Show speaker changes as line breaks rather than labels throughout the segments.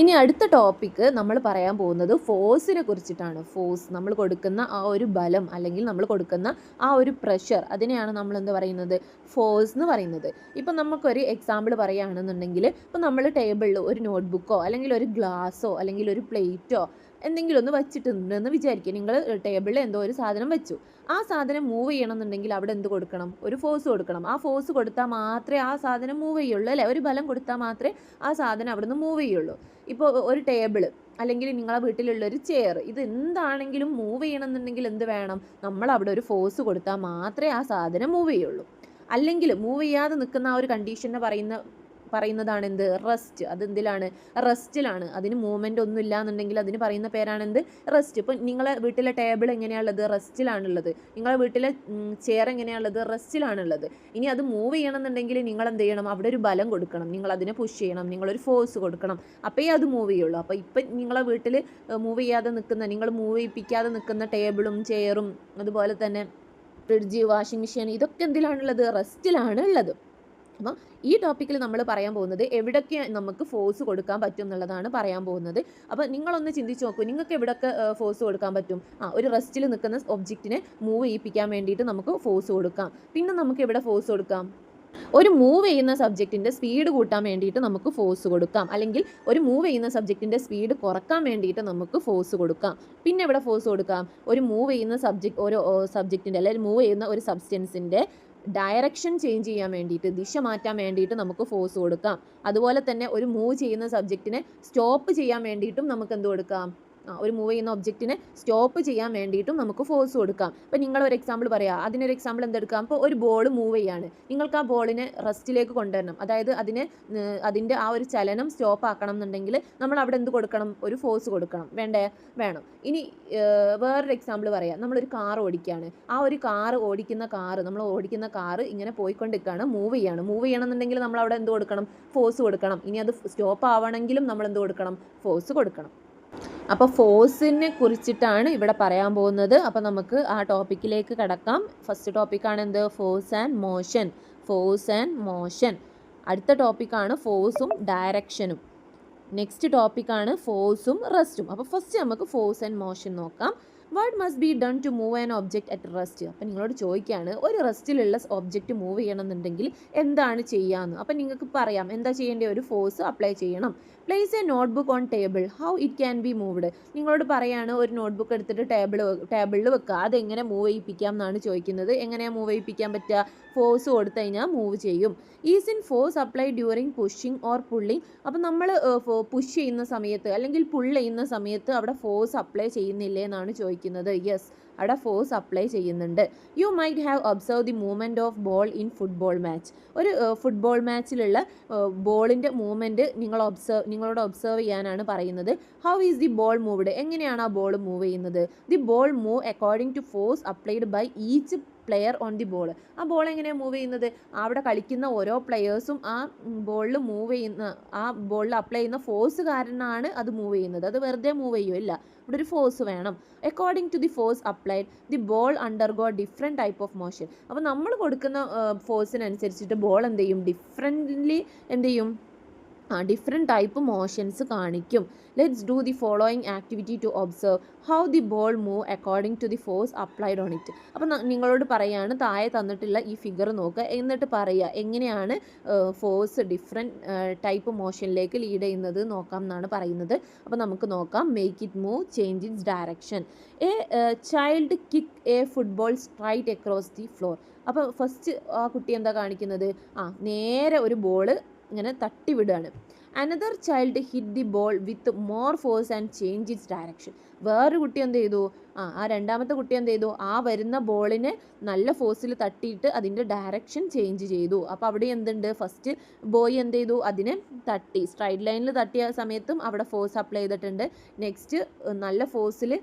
ഇനി അടുത്ത ടോപ്പിക്ക് നമ്മൾ പറയാൻ പോകുന്നത് ഫോഴ്സിനെ കുറിച്ചിട്ടാണ്. ഫോഴ്സ് നമ്മൾ കൊടുക്കുന്ന ആ ഒരു ബലം അല്ലെങ്കിൽ നമ്മൾ കൊടുക്കുന്ന ആ ഒരു പ്രഷർ, അതിനെയാണ് നമ്മൾ എന്ത് പറയുന്നത്, ഫോഴ്സ് എന്ന് പറയുന്നത്. ഇപ്പം നമുക്കൊരു എക്സാമ്പിൾ പറയുകയാണെന്നുണ്ടെങ്കിൽ, ഇപ്പം നമ്മൾ ടേബിളിൽ ഒരു നോട്ട്ബുക്കോ അല്ലെങ്കിൽ ഒരു ഗ്ലാസ്സോ അല്ലെങ്കിൽ ഒരു പ്ലേറ്റോ എന്തെങ്കിലും ഒന്ന് വെച്ചിട്ടുണ്ടെന്ന് വിചാരിക്കുക. നിങ്ങൾ ടേബിളിൽ എന്തോ ഒരു സാധനം വെച്ചു. ആ സാധനം മൂവ് ചെയ്യണമെന്നുണ്ടെങ്കിൽ അവിടെ എന്ത് കൊടുക്കണം, ഒരു ഫോഴ്സ് കൊടുക്കണം. ആ ഫോഴ്സ് കൊടുത്താൽ മാത്രമേ ആ സാധനം മൂവ് ചെയ്യുള്ളൂ അല്ലേ, ഒരു ബലം കൊടുത്താൽ മാത്രമേ ആ സാധനം അവിടെ നിന്ന് മൂവ് ചെയ്യുള്ളൂ. ഇപ്പോൾ ഒരു ടേബിള് അല്ലെങ്കിൽ നിങ്ങളെ വീട്ടിലുള്ളൊരു ചെയർ, ഇത് എന്താണെങ്കിലും മൂവ് ചെയ്യണമെന്നുണ്ടെങ്കിൽ എന്ത് വേണം, നമ്മൾ അവിടെ ഒരു ഫോഴ്സ് കൊടുത്താൽ മാത്രമേ ആ സാധനം മൂവ് ചെയ്യുള്ളൂ. അല്ലെങ്കിൽ മൂവ് ചെയ്യാതെ നിൽക്കുന്ന ആ ഒരു കണ്ടീഷനെ പറയുന്നതാണ് എന്ത്, റെസ്റ്റ്. അതെന്തിലാണ്, റെസ്റ്റിലാണ്. അതിന് മൂവ്മെൻ്റ് ഒന്നും ഇല്ല എന്നുണ്ടെങ്കിൽ അതിന് പറയുന്ന പേരാണ് എന്ത്, റെസ്റ്റ്. ഇപ്പം നിങ്ങളെ വീട്ടിലെ ടേബിൾ എങ്ങനെയാണുള്ളത്, റെസ്റ്റിലാണുള്ളത്. നിങ്ങളെ വീട്ടിലെ ചെയർ എങ്ങനെയാണുള്ളത്, റെസ്റ്റിലാണുള്ളത്. ഇനി അത് മൂവ് ചെയ്യണമെന്നുണ്ടെങ്കിൽ നിങ്ങൾ എന്ത് ചെയ്യണം, അവിടെ ഒരു ബലം കൊടുക്കണം, നിങ്ങൾ അതിനെ പുഷ് ചെയ്യണം, നിങ്ങളൊരു ഫോഴ്സ് കൊടുക്കണം, അപ്പോഴേ അത് മൂവ് ചെയ്യുള്ളൂ. അപ്പോൾ ഇപ്പം നിങ്ങളെ വീട്ടിൽ മൂവ് ചെയ്യാതെ നിൽക്കുന്ന, നിങ്ങൾ മൂവ് ചെയ്യിപ്പിക്കാതെ നിൽക്കുന്ന ടേബിളും ചെയറും അതുപോലെ തന്നെ ഫ്രിഡ്ജ്, വാഷിംഗ് മെഷീൻ, ഇതൊക്കെ എന്തിലാണുള്ളത്, റെസ്റ്റിലാണ് ഉള്ളത്. അപ്പം ഈ ടോപ്പിക്കിൽ നമ്മൾ പറയാൻ പോകുന്നത് എവിടൊക്കെ നമുക്ക് ഫോഴ്സ് കൊടുക്കാൻ പറ്റും എന്നുള്ളതാണ് പറയാൻ പോകുന്നത്. അപ്പോൾ നിങ്ങളൊന്ന് ചിന്തിച്ച് നോക്കൂ, നിങ്ങൾക്ക് എവിടെയൊക്കെ ഫോഴ്സ് കൊടുക്കാൻ പറ്റും. ഒരു റെസ്റ്റിൽ നിൽക്കുന്ന ഒബ്ജക്റ്റിനെ മൂവ് ചെയ്യിപ്പിക്കാൻ വേണ്ടിയിട്ട് നമുക്ക് ഫോഴ്സ് കൊടുക്കാം. പിന്നെ നമുക്ക് എവിടെ ഫോഴ്സ് കൊടുക്കാം, ഒരു മൂവ് ചെയ്യുന്ന സബ്ജക്റ്റിൻ്റെ സ്പീഡ് കൂട്ടാൻ വേണ്ടിയിട്ട് നമുക്ക് ഫോഴ്സ് കൊടുക്കാം, അല്ലെങ്കിൽ ഒരു മൂവ് ചെയ്യുന്ന സബ്ജക്റ്റിൻ്റെ സ്പീഡ് കുറക്കാൻ വേണ്ടിയിട്ട് നമുക്ക് ഫോഴ്സ് കൊടുക്കാം. പിന്നെ എവിടെ ഫോഴ്സ് കൊടുക്കാം, ഒരു മൂവ് ചെയ്യുന്ന ഒരു സബ്ജക്റ്റിൻ്റെ അല്ലെങ്കിൽ മൂവ് ചെയ്യുന്ന ഒരു സബ്സ്റ്റൻസിൻ്റെ ഡയറക്ഷൻ ചേഞ്ച് ചെയ്യാൻ വേണ്ടിയിട്ട്, ദിശ മാറ്റാൻ വേണ്ടിയിട്ട് നമുക്ക് ഫോഴ്സ് കൊടുക്കാം. അതുപോലെ തന്നെ ഒരു മൂവ് ചെയ്യുന്ന സബ്ജക്റ്റിനെ സ്റ്റോപ്പ് ചെയ്യാൻ വേണ്ടിയിട്ടും നമുക്ക് എന്ത് കൊടുക്കാം, ഒരു മൂവ് ചെയ്യുന്ന ഒബ്ജക്റ്റിനെ സ്റ്റോപ്പ് ചെയ്യാൻ വേണ്ടിയിട്ടും നമുക്ക് ഫോഴ്സ് കൊടുക്കാം. അപ്പോൾ നിങ്ങളൊരു എക്സാമ്പിൾ പറയാം, അതിനൊരു എക്സാമ്പിൾ എന്തെടുക്കാം, അപ്പോൾ ഒരു ബോൾ മൂവ് ചെയ്യാണ്, നിങ്ങൾക്ക് ആ ബോളിനെ റെസ്റ്റിലേക്ക് കൊണ്ടുവരണം, അതായത് അതിൻ്റെ ആ ഒരു ചലനം സ്റ്റോപ്പ് ആക്കണം എന്നുണ്ടെങ്കിൽ നമ്മൾ അവിടെ എന്ത് കൊടുക്കണം, ഒരു ഫോഴ്സ് കൊടുക്കണം, വേണം. ഇനി വേറൊരു എക്സാമ്പിൾ പറയാം, നമ്മളൊരു കാർ ഓടിക്കുകയാണ്, ആ ഒരു നമ്മൾ ഓടിക്കുന്ന കാറ് ഇങ്ങനെ പോയിക്കൊണ്ടിരിക്കുകയാണ്, മൂവ് ചെയ്യണമെന്നുണ്ടെങ്കിൽ നമ്മൾ അവിടെ എന്ത് കൊടുക്കണം, ഫോഴ്സ് കൊടുക്കണം. ഇനി അത് സ്റ്റോപ്പ് ആവണമെങ്കിലും നമ്മൾ എന്ത് കൊടുക്കണം, ഫോഴ്സ് കൊടുക്കണം. അപ്പോൾ ഫോഴ്സിനെ കുറിച്ചിട്ടാണ് ഇവിടെ പറയാൻ പോകുന്നത്. അപ്പോൾ നമുക്ക് ആ ടോപ്പിക്കിലേക്ക് കടക്കാം. ഫസ്റ്റ് ടോപ്പിക്കാണ് എന്ത്, ഫോഴ്സ് ആൻഡ് മോഷൻ. അടുത്ത ടോപ്പിക്കാണ് ഫോഴ്സും ഡയറക്ഷനും. നെക്സ്റ്റ് ടോപ്പിക്കാണ് ഫോഴ്സും റെസ്റ്റും. അപ്പോൾ ഫസ്റ്റ് നമുക്ക് ഫോഴ്സ് ആൻഡ് മോഷൻ നോക്കാം. What must be done to move an object at rest. അപ്പം നിങ്ങളോട് ചോദിക്കുകയാണ്, ഒരു റെസ്റ്റിലുള്ള ഒബ്ജക്റ്റ് മൂവ് ചെയ്യണമെന്നുണ്ടെങ്കിൽ എന്താണ് ചെയ്യാമെന്ന്. അപ്പം നിങ്ങൾക്ക് പറയാം എന്താ ചെയ്യേണ്ടത്, ഒരു ഫോഴ്സ് അപ്ലൈ ചെയ്യണം. Place A notebook on table, how it can be moved. നിങ്ങളോട് പറയാണ് ഒരു നോട്ട്ബുക്ക് എടുത്തിട്ട് ടേബിളിൽ വെക്കുക, അതെങ്ങനെ മൂവ് ചെയ്യിപ്പിക്കാം എന്നാണ് ചോദിക്കുന്നത്. എങ്ങനെയാണ് മൂവ് ചെയ്യിപ്പിക്കാൻ പറ്റുക, ഫോഴ്സ് കൊടുത്തു കഴിഞ്ഞാൽ മൂവ് ചെയ്യും. Is in force apply during pushing or pulling. അപ്പം നമ്മൾ പുഷ് ചെയ്യുന്ന സമയത്ത് അല്ലെങ്കിൽ പുൾ ചെയ്യുന്ന സമയത്ത് അവിടെ ഫോഴ്സ് അപ്ലൈ ചെയ്യുന്നില്ലേ എന്നാണ് ചോദിക്കുന്നത്. യെസ്, അവിടെ ഫോഴ്സ് അപ്ലൈ ചെയ്യുന്നുണ്ട്. You might have observe the movement of ball in football match. ഒരു ഫുട്ബോൾ മാച്ചിലുള്ള ബോളിൻ്റെ മൂവ്മെൻറ്റ് നിങ്ങളോട് ഒബ്സർവ് ചെയ്യാനാണ് പറയുന്നത്. How is the ball moved, എങ്ങനെയാണ് ആ ബോൾ മൂവ് ചെയ്യുന്നത്. The ball move according to force applied by each player on the ball. ആ ബോൾ എങ്ങനെയാണ് മൂവ് ചെയ്യുന്നത്, അവിടെ കളിക്കുന്ന ഓരോ പ്ലെയേഴ്സും ആ ബോളിൽ അപ്ലൈ ചെയ്യുന്ന ഫോഴ്സ് കാരണമാണ് അത് മൂവ് ചെയ്യുന്നത്. അത് വെറുതെ മൂവ് ചെയ്യുമല്ല, ഇവിടെ ഒരു ഫോഴ്സ് വേണം. According to the force applied the ball undergo different type of motion. അപ്പോൾ നമ്മൾ കൊടുക്കുന്ന ഫോഴ്സിനനുസരിച്ചിട്ട് ബോൾ എന്ത് ചെയ്യും, ഡിഫറെൻറ്റ് ടൈപ്പ് മോഷൻസ് കാണിക്കും. Let's do the following activity to observe how the ball move according to the force applied on it. അപ്പം നിങ്ങളോട് പറയാണ്, താഴെ തന്നിട്ടുള്ള ഈ ഫിഗർ നോക്കുക, എന്നിട്ട് പറയുക എങ്ങനെയാണ് ഫോഴ്സ് ഡിഫറെൻറ്റ് ടൈപ്പ് മോഷനിലേക്ക് ലീഡ് ചെയ്യുന്നത് നോക്കാം എന്നാണ് പറയുന്നത്. അപ്പോൾ നമുക്ക് നോക്കാം. Make it move, change it's direction. A child kick A football straight across the floor. അപ്പോൾ ഫസ്റ്റ് ആ കുട്ടി എന്താ കാണിക്കുന്നത്, നേരെ ഒരു ബോൾ ഇങ്ങനെ തട്ടി വിടുകയാണ്. Another child hit the ball with more force and change it's direction. വേറൊരു കുട്ടി എന്ത് ചെയ്തു, രണ്ടാമത്തെ കുട്ടി എന്ത് ചെയ്തു, വരുന്ന ബോളിനെ നല്ല ഫോഴ്സിൽ തട്ടിയിട്ട് അതിൻ്റെ ഡയറക്ഷൻ ചേഞ്ച് ചെയ്തു. അപ്പോൾ അവിടെ എന്തുണ്ട്, ഫസ്റ്റ് ബോയ് എന്ത് ചെയ്തു, അതിനെ തട്ടി, സ്ട്രൈറ്റ് ലൈനിൽ തട്ടിയ സമയത്തും അവിടെ ഫോഴ്സ് അപ്ലൈ ചെയ്തിട്ടുണ്ട്. നെക്സ്റ്റ് നല്ല ഫോഴ്സിൽ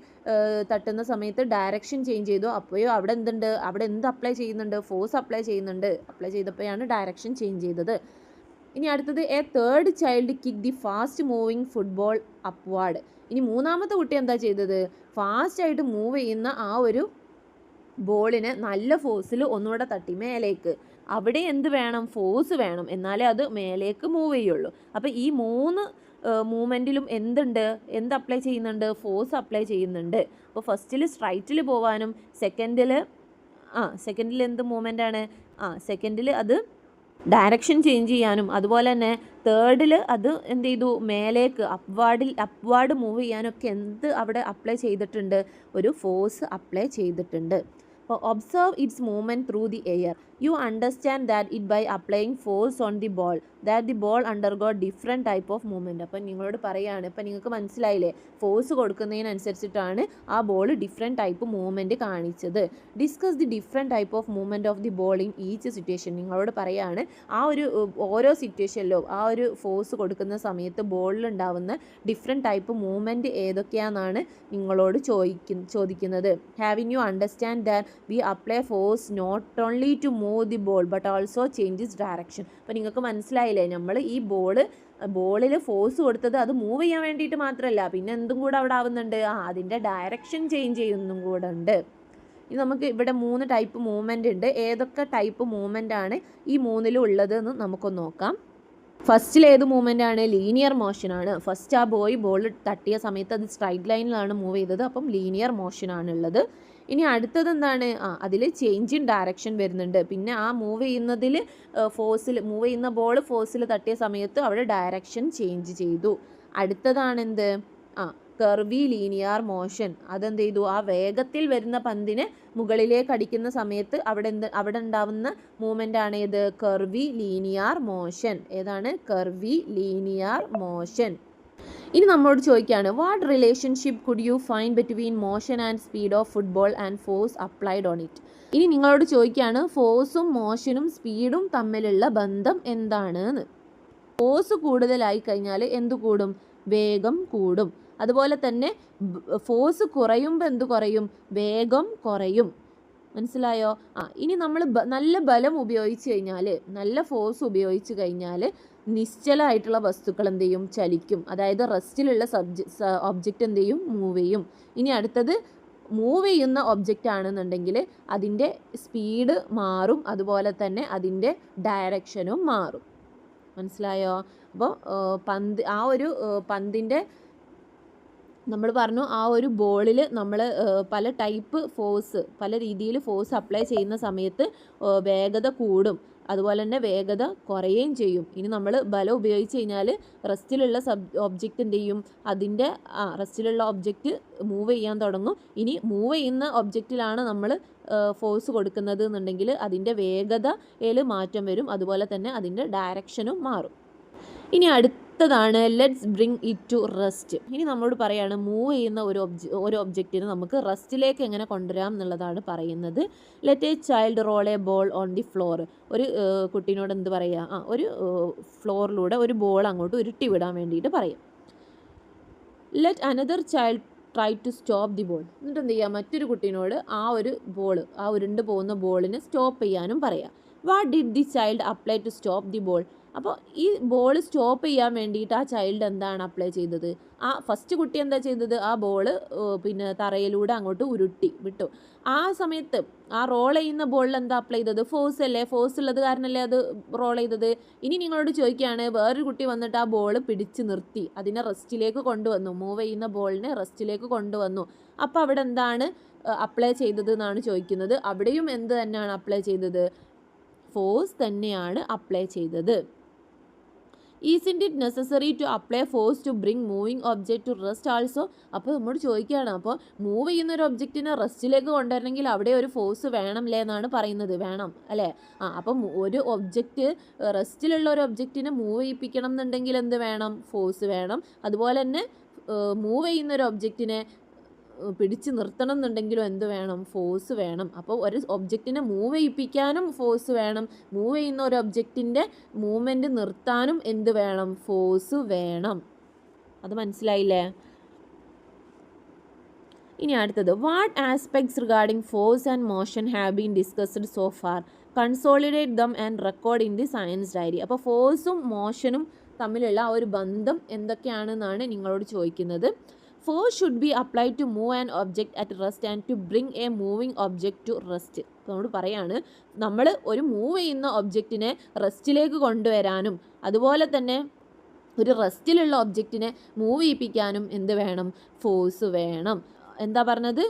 തട്ടുന്ന സമയത്ത് ഡയറക്ഷൻ ചേഞ്ച് ചെയ്തു. അപ്പോഴും അവിടെ എന്തുണ്ട്, അവിടെ എന്ത് അപ്ലൈ ചെയ്യുന്നുണ്ട്, ഫോഴ്സ് അപ്ലൈ ചെയ്തപ്പോഴാണ് ഡയറക്ഷൻ ചേഞ്ച് ചെയ്തത്. ഇനി അടുത്തത്, A third child kick the fast moving football upward. ഇനി മൂന്നാമത്തെ കുട്ടി എന്താ ചെയ്തത്, ഫാസ്റ്റായിട്ട് മൂവ് ചെയ്യുന്ന ആ ഒരു ബോളിനെ നല്ല ഫോഴ്സിൽ ഒന്നുകൂടെ തട്ടി മേലേക്ക്. അവിടെ എന്ത് വേണം, ഫോഴ്സ് വേണം, എന്നാലേ അത് മേലേക്ക് മൂവ് ചെയ്യുള്ളൂ. അപ്പോൾ ഈ മൂന്ന് മൂവ്മെൻറ്റിലും എന്ത് അപ്ലൈ ചെയ്യുന്നുണ്ട്? ഫോഴ്സ് അപ്ലൈ ചെയ്യുന്നുണ്ട്. അപ്പോൾ ഫസ്റ്റിൽ സ്ട്രൈറ്റിൽ പോകാനും സെക്കൻഡിൽ എന്ത് മൂവ്മെൻ്റാണ്? സെക്കൻഡിൽ അത് ഡയറക്ഷൻ ചേഞ്ച് ചെയ്യാനും അതുപോലെ തന്നെ തേർഡിൽ അത് എന്ത് ചെയ്തു? മേലേക്ക് അപ്വാർഡ് മൂവ് ചെയ്യാനൊക്കെ അവിടെ അപ്ലൈ ചെയ്തിട്ടുണ്ട്? ഒരു ഫോഴ്സ് അപ്ലൈ ചെയ്തിട്ടുണ്ട്. അപ്പോൾ observe its movement through the air. You understand that it by applying force on the ball that the ball undergo different type of movement. അപ്പം നിങ്ങളോട് പറയുകയാണ്, ഇപ്പം നിങ്ങൾക്ക് മനസ്സിലായില്ലേ, ഫോഴ്സ് കൊടുക്കുന്നതിനനുസരിച്ചിട്ടാണ് ആ ബോൾ ഡിഫറെൻറ്റ് ടൈപ്പ് മൂവ്മെൻറ്റ് കാണിച്ചത്. Discuss the different type of movement of the ball in each situation. നിങ്ങളോട് പറയുകയാണ് ഓരോ സിറ്റുവേഷനിലും ആ ഒരു ഫോഴ്സ് കൊടുക്കുന്ന സമയത്ത് ബോളിലുണ്ടാവുന്ന ഡിഫറെൻറ്റ് ടൈപ്പ് മൂവ്മെൻറ്റ് ഏതൊക്കെയാണെന്നാണ് നിങ്ങളോട് ചോദിക്കുന്നത്. Having you understand that we apply force not only to move the ball but also changes direction. അപ്പോൾ നിങ്ങൾക്ക് മനസ്സിലായില്ലേ, നമ്മൾ ഈ ബോളിൽ ഫോഴ്സ് കൊടുത്തത് അത് മൂവ് ചെയ്യാൻ വേണ്ടിയിട്ട് മാത്രമല്ല, പിന്നെ എന്തും കൂടെ അവിടെ ആവുന്നുണ്ട്? അതിൻ്റെ ഡയറക്ഷൻ ചേഞ്ച് ചെയ്യുന്നതും കൂടെ ഉണ്ട്. ഇനി നമുക്ക് ഇവിടെ 3 ടൈപ്പ് മൂവ്മെൻ്റ് ഉണ്ട്. ഏതൊക്കെ ടൈപ്പ് മൂവ്മെൻ്റ് ആണ് ഈ 3ലും ഉള്ളത് എന്ന് നമുക്കൊന്ന് നോക്കാം. ഫസ്റ്റിൽ ഏത് മൂവ്മെൻ്റ് ആണ്? ലീനിയർ മോഷനാണ്. ഫസ്റ്റ് ആ ബോൾ തട്ടിയ സമയത്ത് അത് സ്ട്രൈറ്റ് ലൈനിലാണ് മൂവ് ചെയ്തത്, അപ്പം ലീനിയർ മോഷനാണുള്ളത്. ഇനി അടുത്തത് എന്താണ്? അതിൽ ചേഞ്ച് ഇൻ ഡയറക്ഷൻ വരുന്നുണ്ട്. പിന്നെ ആ മൂവ് ചെയ്യുന്ന ബോൾ ഫോഴ്സിൽ തട്ടിയ സമയത്ത് അവിടെ ഡയറക്ഷൻ ചേഞ്ച് ചെയ്തു. അടുത്തതാണ് എന്ത്? കർവി ലീനിയർ മോഷൻ. അതെന്ത് ചെയ്തു? ആ വേഗത്തിൽ വരുന്ന പന്തിനെ മുകളിലേക്ക് അടിക്കുന്ന സമയത്ത് അവിടെ ഉണ്ടാവുന്ന മൂവ്മെൻ്റ് ആണ് ഏത്? കർവി ലീനിയർ മോഷൻ. ഏതാണ്? കർവി ലീനിയർ മോഷൻ. ഇനി നമ്മളോട് ചോദിക്കുകയാണ്, what relationship could you find between motion and speed of football and force applied on it. ഇനി നിങ്ങളോട് ചോദിക്കുകയാണ്, ഫോഴ്സും മോഷനും സ്പീഡും തമ്മിലുള്ള ബന്ധം എന്താണ്? ഫോഴ്സ് കൂടുതലായി കഴിഞ്ഞാൽ എന്ത് കൂടും? വേഗം കൂടും. അതുപോലെ തന്നെ ഫോഴ്സ് കുറയുമ്പോൾ എന്ത് കുറയും? വേഗം കുറയും. മനസ്സിലായോ? ഇനി നമ്മൾ നല്ല ബലം ഉപയോഗിച്ച് കഴിഞ്ഞാൽ, നല്ല ഫോഴ്സ് ഉപയോഗിച്ച് കഴിഞ്ഞാൽ നിശ്ചലമായിട്ടുള്ള വസ്തുക്കൾ എന്ത് ചെയ്യും? ചലിക്കും. അതായത് റെസ്റ്റിലുള്ള ഒബ്ജക്റ്റ് എന്ത് ചെയ്യും? മൂവ് ചെയ്യും. ഇനി അടുത്തത് മൂവ് ചെയ്യുന്ന ഒബ്ജക്റ്റ് ആണെന്നുണ്ടെങ്കിൽ അതിൻ്റെ സ്പീഡ് മാറും, അതുപോലെ തന്നെ അതിൻ്റെ ഡയറക്ഷനും മാറും. മനസ്സിലായോ? അപ്പോൾ പന്തിൻ്റെ നമ്മൾ പറഞ്ഞു, ആ ഒരു ബോളിൽ നമ്മൾ പല രീതിയിൽ ഫോഴ്സ് അപ്ലൈ ചെയ്യുന്ന സമയത്ത് വേഗത കൂടും, അതുപോലെ തന്നെ വേഗത കുറയുകയും ചെയ്യും. ഇനി നമ്മൾ ബലം ഉപയോഗിച്ച് കഴിഞ്ഞാൽ റെസ്റ്റിലുള്ള ഒബ്ജക്റ്റ് എന്ത് ചെയ്യും? റെസ്റ്റിലുള്ള ഒബ്ജക്റ്റ് മൂവ് ചെയ്യാൻ തുടങ്ങും. ഇനി മൂവ് ചെയ്യുന്ന ഒബ്ജക്റ്റിലാണ് നമ്മൾ ഫോഴ്സ് കൊടുക്കുന്നത് എന്നുണ്ടെങ്കിൽ അതിൻ്റെ വേഗതയിൽ മാറ്റം വരും, അതുപോലെ തന്നെ അതിൻ്റെ ഡയറക്ഷനും മാറും. ഇനി അടുത്തതാണ് let's bring it to rest. ഇനി നമ്മളോട് പറയാണ്, മൂവ് ചെയ്യുന്ന ഒരു ഒബ്ജക്റ്റിന് നമുക്ക് റെസ്റ്റിലേക്ക് എങ്ങനെ കൊണ്ടുവരാം എന്നുള്ളതാണ് പറയുന്നത്. Let a child roll a ball on the floor. ഒരു കുട്ടീനോട് എന്ത് പറയുക? ഒരു ഫ്ലോറിലൂടെ ഒരു ബോൾ അങ്ങോട്ട് ഉരുട്ടി വിടാൻ വേണ്ടിയിട്ട് പറയും. Let another child try to stop the ball. എന്നിട്ട് എന്ത് ചെയ്യുക? മറ്റൊരു കുട്ടീനോട് ആ ഉരുണ്ട് പോകുന്ന ബോളിനെ സ്റ്റോപ്പ് ചെയ്യാനും പറയാം. What did the child apply to stop the ball? അപ്പോൾ ഈ ബോൾ സ്റ്റോപ്പ് ചെയ്യാൻ വേണ്ടിയിട്ട് ആ ചൈൽഡ് എന്താണ് അപ്ലൈ ചെയ്തത്? ഫസ്റ്റ് കുട്ടി എന്താ ചെയ്തത്? ആ ബോൾ തറയിലൂടെ അങ്ങോട്ട് ഉരുട്ടി വിട്ടു. ആ സമയത്ത് ആ റോൾ ചെയ്യുന്ന ബോളിൽ എന്താ അപ്ലൈ ചെയ്തത്? ഫോഴ്സ് അല്ലേ? ഫോഴ്സ് ഉള്ളത് കാരണമല്ലേ അത് റോൾ ചെയ്തത്. ഇനി നിങ്ങളോട് ചോദിക്കുകയാണ്, വേറൊരു കുട്ടി വന്നിട്ട് ആ ബോൾ പിടിച്ച് നിർത്തി, അതിനെ റെസ്റ്റിലേക്ക് കൊണ്ടുവന്നു, മൂവ് ചെയ്യുന്ന ബോളിനെ റെസ്റ്റിലേക്ക് കൊണ്ടുവന്നു. അപ്പോൾ അവിടെ എന്താണ് അപ്ലൈ ചെയ്തത് എന്നാണ് ചോദിക്കുന്നത്. അവിടെയും എന്ത് തന്നെയാണ് അപ്ലൈ ചെയ്തത്? ഫോഴ്സ് തന്നെയാണ് അപ്ലൈ ചെയ്തത്. Isn't it necessary to apply force to bring moving object to rest also? അപ്പോൾ നമ്മോട് ചോദിക്കുകയാണ്, അപ്പോൾ മൂവ് ചെയ്യുന്ന ഒരു ഒബ്ജക്റ്റിനെ റെസ്റ്റിലേക്ക് കൊണ്ടുവരണമെങ്കിൽ അവിടെ ഒരു ഫോഴ്സ് വേണമല്ലേ എന്നാണ് പറയുന്നത്. വേണം അല്ലേ? അപ്പം ഒരു ഒബ്ജക്റ്റ് റെസ്റ്റിലുള്ള ഒരു ഒബ്ജക്റ്റിനെ മൂവ് ചെയ്യിപ്പിക്കണം എന്നുണ്ടെങ്കിൽ എന്ത് വേണം? ഫോഴ്സ് വേണം. അതുപോലെ തന്നെ മൂവ് ചെയ്യുന്ന ഒരു ഒബ്ജക്റ്റിനെ പിടിച്ച് നിർത്തണം എന്നുണ്ടെങ്കിലും എന്ത് വേണം? ഫോഴ്സ് വേണം. അപ്പോൾ ഒരു ഒബ്ജക്റ്റിനെ മൂവ് ചെയ്യിപ്പിക്കാനും ഫോഴ്സ് വേണം, മൂവ് ചെയ്യുന്ന ഒരു ഒബ്ജക്റ്റിൻ്റെ മൂവ്മെൻറ്റ് നിർത്താനും എന്ത് വേണം? ഫോഴ്സ് വേണം. അത് മനസ്സിലായില്ലേ? ഇനി അടുത്തത്, what aspects regarding force and motion have been discussed so far? Consolidate them and record in the science diary. അപ്പോൾ ഫോഴ്സും മോഷനും തമ്മിലുള്ള ആ ഒരു ബന്ധം എന്തൊക്കെയാണെന്നാണ് നിങ്ങളോട് ചോദിക്കുന്നത്. Force should be applied to move an object at rest and to bring a moving object to rest. നമ്മൾ പറയാണ്, നമ്മൾ ഒരു മൂവ് ചെയ്യുന്ന ഒബ്ജക്റ്റിനെ റെസ്റ്റിലേക്ക് കൊണ്ടുവരാനും അതുപോലെ തന്നെ ഒരു റെസ്റ്റിലുള്ള ഒബ്ജക്റ്റിനെ മൂവ് ചെയ്യിപ്പിക്കാനും എന്ത് വേണം? ഫോഴ്സ് വേണം. എന്താ പറഞ്ഞത്?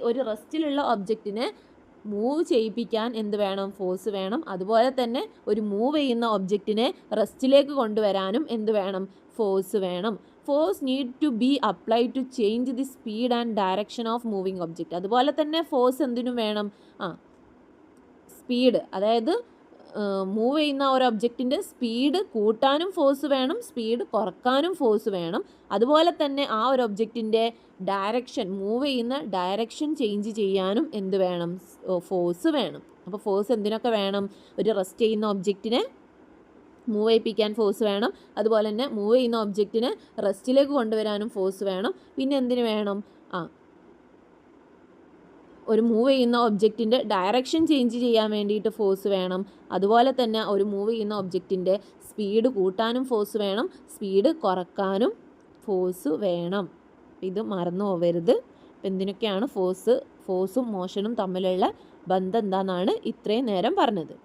ഒരു റെസ്റ്റിലുള്ള ഒബ്ജക്റ്റിനെ മൂവ് ചെയ്യിപ്പിക്കാൻ എന്ത് വേണം? ഫോഴ്സ് വേണം. അതുപോലെ തന്നെ ഒരു മൂവ് ചെയ്യുന്ന ഒബ്ജക്റ്റിനെ റെസ്റ്റിലേക്ക് കൊണ്ടുവരാനും എന്ത് വേണം? ഫോഴ്സ് വേണം. Force need to be applied to change the speed and direction of moving object. അതുപോലെ തന്നെ ഫോഴ്സ് എന്തിനും വേണം? സ്പീഡ്, അതായത് മൂവ് ചെയ്യുന്ന ഒരു ഒബ്ജക്റ്റിൻ്റെ സ്പീഡ് കൂട്ടാനും ഫോഴ്സ് വേണം, സ്പീഡ് കുറക്കാനും ഫോഴ്സ് വേണം. അതുപോലെ തന്നെ ആ ഒരു ഒബ്ജക്റ്റിൻ്റെ ഡയറക്ഷൻ, മൂവ് ചെയ്യുന്ന ഡയറക്ഷൻ ചേഞ്ച് ചെയ്യാനും എന്ത് വേണം? ഫോഴ്സ് വേണം. അപ്പോൾ ഫോഴ്സ് എന്തിനൊക്കെ വേണം? ഒരു റെസ്റ്റ് ചെയ്യുന്ന ഒബ്ജക്റ്റിനെ മൂവ് ചെയ്യിപ്പിക്കാൻ ഫോഴ്സ് വേണം. അതുപോലെ തന്നെ മൂവ് ചെയ്യുന്ന ഒബ്ജക്റ്റിനെ റെസ്റ്റിലേക്ക് കൊണ്ടുവരാനും ഫോഴ്സ് വേണം. പിന്നെ എന്തിനു വേണം? ഒരു മൂവ് ചെയ്യുന്ന ഒബ്ജക്റ്റിൻ്റെ ഡയറക്ഷൻ ചേഞ്ച് ചെയ്യാൻ വേണ്ടിയിട്ട് ഫോഴ്സ് വേണം. അതുപോലെ തന്നെ ഒരു മൂവ് ചെയ്യുന്ന ഒബ്ജക്റ്റിൻ്റെ സ്പീഡ് കൂട്ടാനും ഫോഴ്സ് വേണം, സ്പീഡ് കുറക്കാനും ഫോഴ്സ് വേണം. ഇത് മറന്നു പോകരുത്. അപ്പം എന്തിനൊക്കെയാണ് ഫോഴ്സും മോഷനും തമ്മിലുള്ള ബന്ധം എന്താണെന്നാണ് ഇത്രയും നേരം പറഞ്ഞത്.